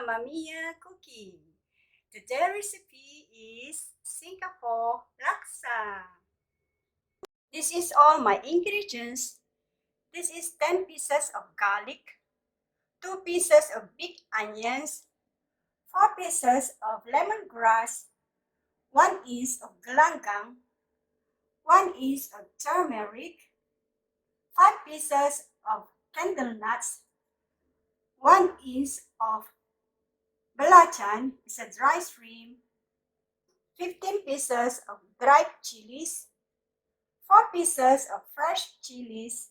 Mamamia cooking. Today's recipe is Singapore Laksa. This is all my ingredients. This is 10 pieces of garlic, 2 pieces of big onions, 4 pieces of lemongrass, 1 inch of gelanggang, 1 inch of turmeric, 5 pieces of candle nuts, 1 inch of Belacan is a dry shrimp, 15 pieces of dried chilies, 4 pieces of fresh chilies,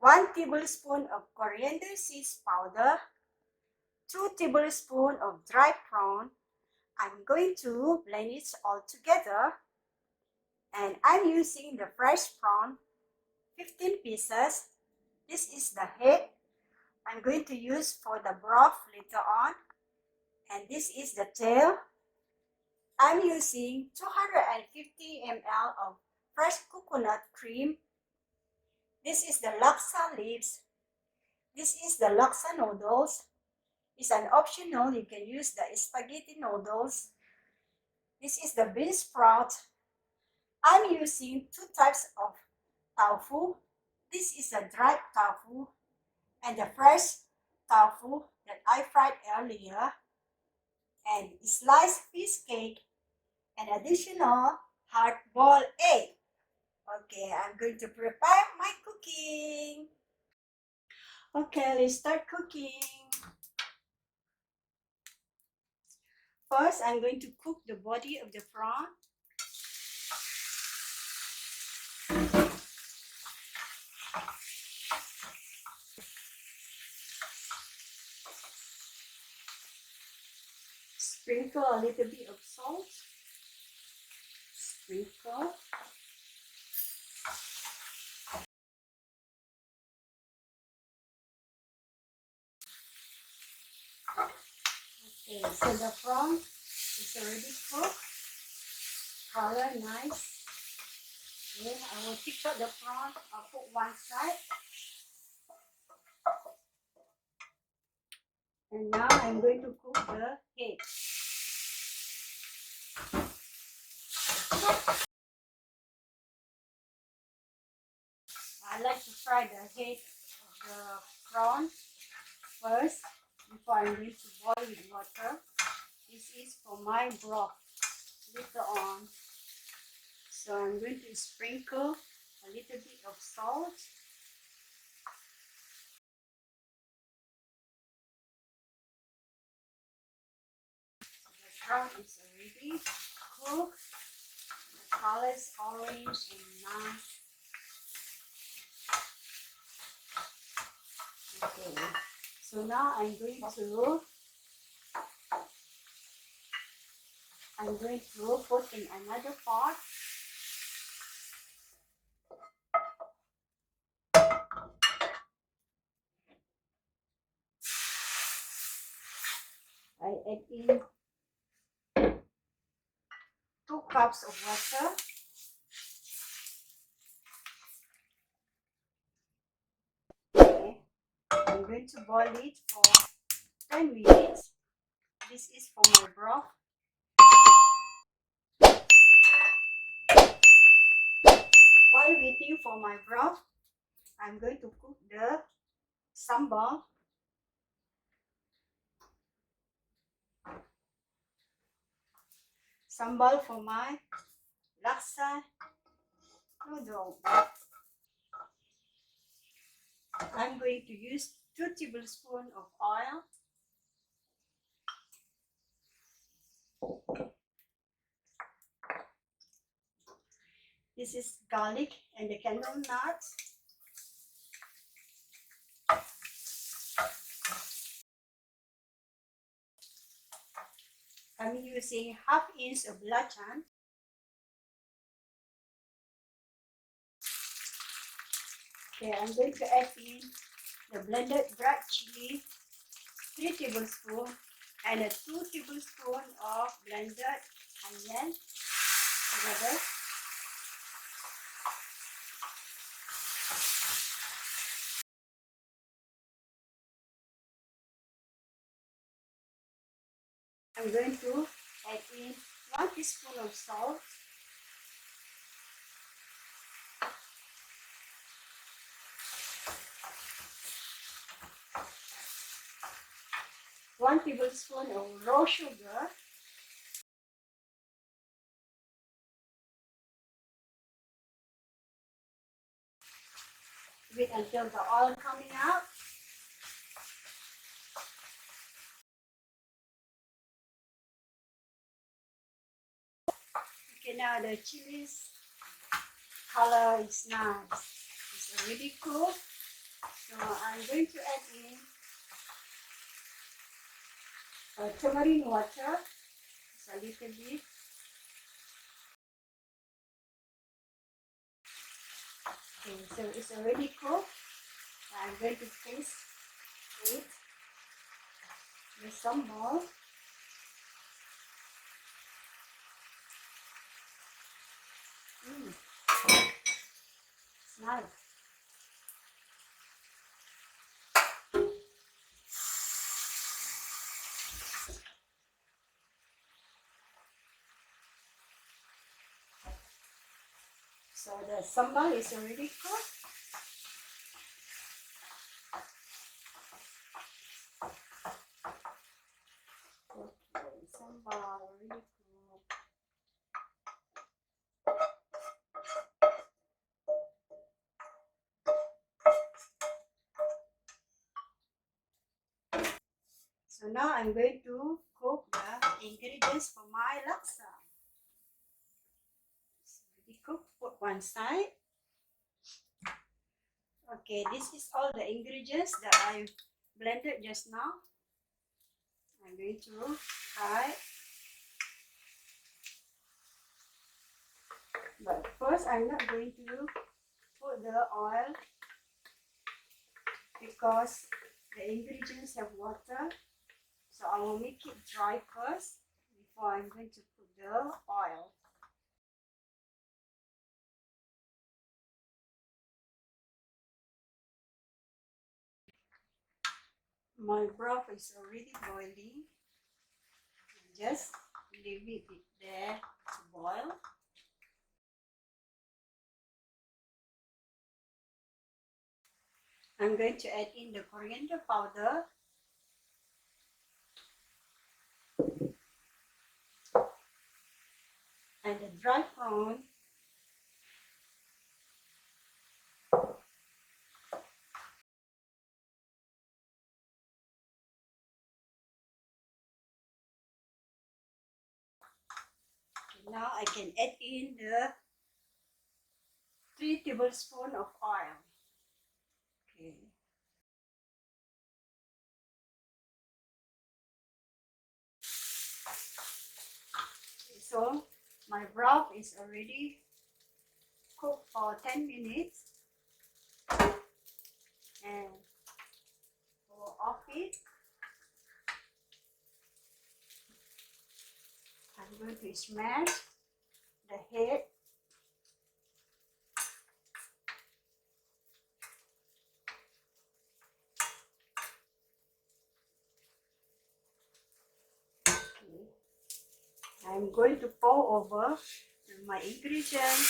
1 tablespoon of coriander seeds powder, 2 tablespoons of dried prawn. I'm going to blend it all together, and I'm using the fresh prawn, 15 pieces. This is the head I'm going to use for the broth later on, and this is the tail. I'm using 250 ml of fresh coconut cream. This is the laksa leaves. This is the laksa noodles. It's an optional. You can use the spaghetti noodles. This is the beansprout. I'm using 2 types of taufu. This is a dried taufu and the fresh taufu that I fried earlier, and sliced fish cake and additional hard-boiled egg. Okay, I'm going to prepare my cooking. Okay, let's start cooking. First, I'm going to cook the body of the prawn. Sprinkle a little bit of salt. Sprinkle. Okay, so the prawn is already cooked. Color nice. Okay, I will pick up the prawn. I'll put one side. And now I'm going to cook the head. I like to fry the head of the prawn first before I'm going to boil with water. This is for my broth later on. So I'm going to sprinkle a little bit of salt. The prawn is already cooked. The color is orange and nice. Okay, so now I'm going to put in another pot. I add in 2 cups of water. Okay, I'm going to boil it for 10 minutes. This is for my broth. While waiting for my broth, I'm going to cook the sambal. Sambal for my laksa noodle. I'm going to use 2 tablespoons of oil. This is garlic and the candle nuts. I'm using ½ inch of Belacan. Okay, I'm going to add in the blended dried chili, 3 tablespoons, and a 2 tablespoons of blended onion together. I'm going to add in 1 teaspoon of salt, 1 tablespoon of raw sugar, wait until the oil coming out. Okay, now the chilies color is nice. It's already cooked. So I'm going to add in turmeric water. It's a little bit. Okay, so it's already cooked. I'm going to taste it with some more. It's nice. So the sambal is already cooked. Okay, sambal already cooked. So now I'm going to cook the ingredients for my laksa. It's already cooked. Put one side. Okay, this is all the ingredients that I blended just now. I'm going to fry. But first, I'm not going to put the oil because the ingredients have water. So I will make it dry first before I'm going to put the oil. My broth is already boiling. Just leave it there to boil. I'm going to add in the coriander powder, and the dry prawn, now I can add in the 3 tablespoons of oil. Okay. So my broth is already cooked for 10 minutes. And pour off it. I'm going to smash the head. Okay. I'm going to pour over my ingredients.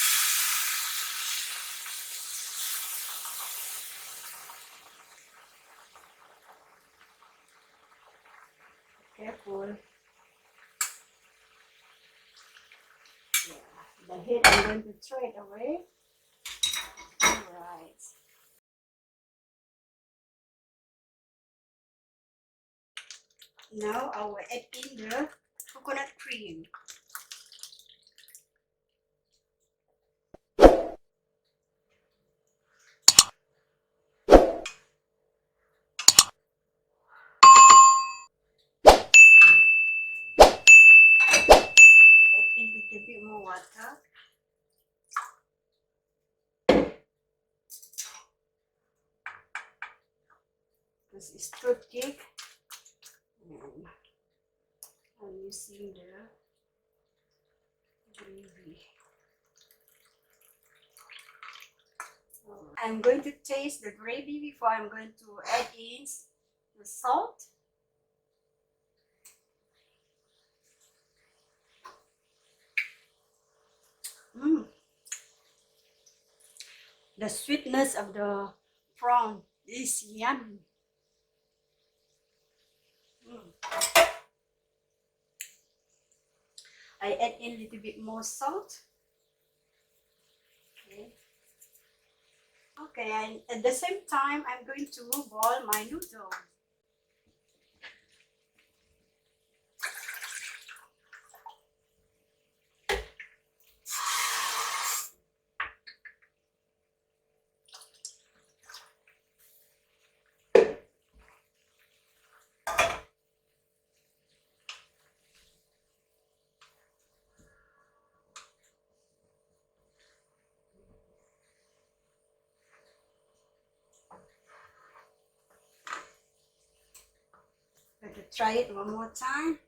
Careful. Yeah. The head I'm going to throw it away. Alright. Now I will add in the coconut cream. Add in a little bit more water. Because it's too thick. And I'm using the gravy. I'm going to taste the gravy before I'm going to add in the salt. Mm. The sweetness of the prawn is yummy. Mm. I add in a little bit more salt. Okay. Okay, and at the same time, I'm going to boil my noodle. Let me try it one more time.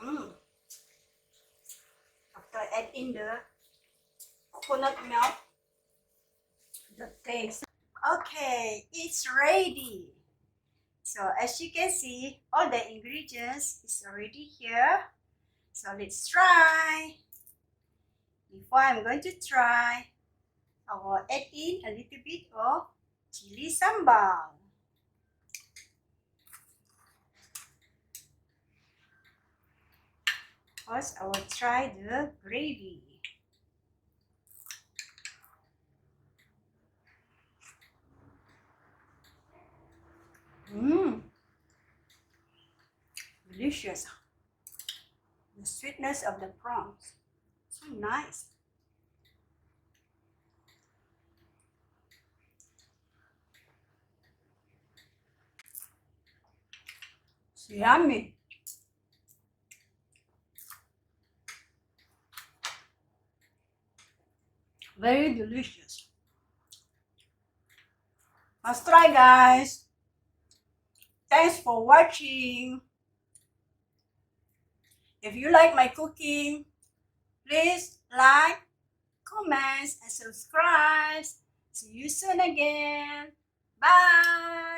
Mm. After I add in the coconut milk, the taste. Okay, it's ready. So as you can see, all the ingredients is already here. So let's try. Before I'm going to try, I will add in a little bit of chili sambal. First, I will try the gravy. Mmm, delicious. The sweetness of the prawns, so nice. It's yummy. Very delicious. Must try, guys. Thanks for watching. If you like my cooking, please like, comment, and subscribe. See you soon again. Bye.